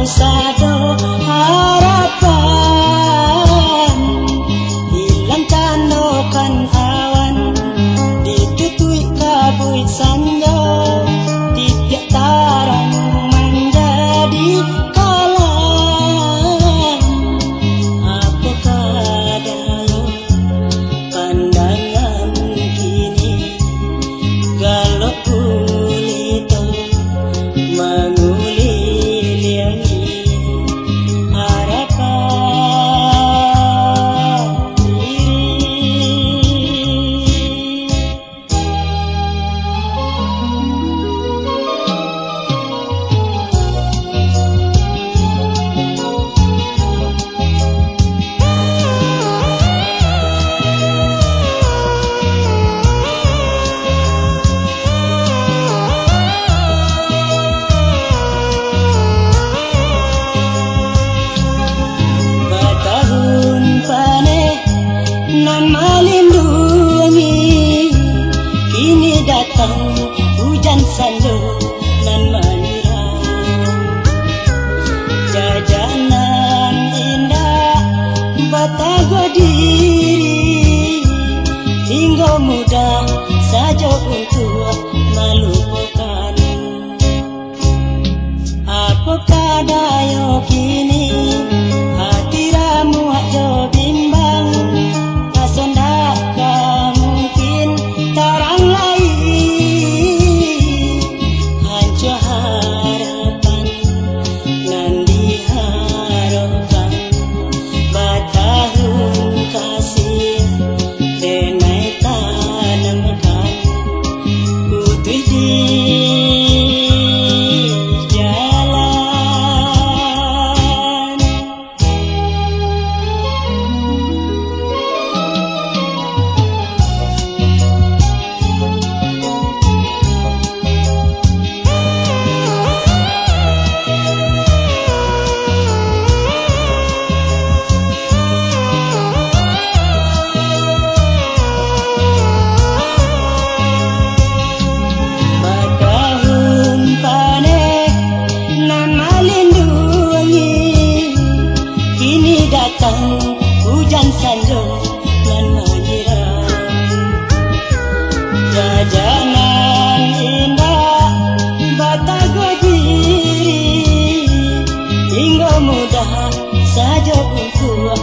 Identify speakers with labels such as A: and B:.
A: sado harapan, hilang canokan awan, ditutui kabut sanyo, tiap tarang menjadi kalam. Apakah daya pandangan kini, galak kulito menguliliangi harapan diri. Batahun pane nan melindungi, kini datang hujan sanjo nan menyiram. Jajanan indah batago diri, hingga mudah saja untuk melupakan. Apakah daya kini, hati ramu aja bimbang, asondakah mungkin tarang lain, hancur harapan nan diharapkan. Batahun kasih denai tanamkan, putih di jalan. Batahun pane nan melindungi, kini datang hujan sanjo nan menyiram. Jajanan indah batago diri, hingga mudah saja untuk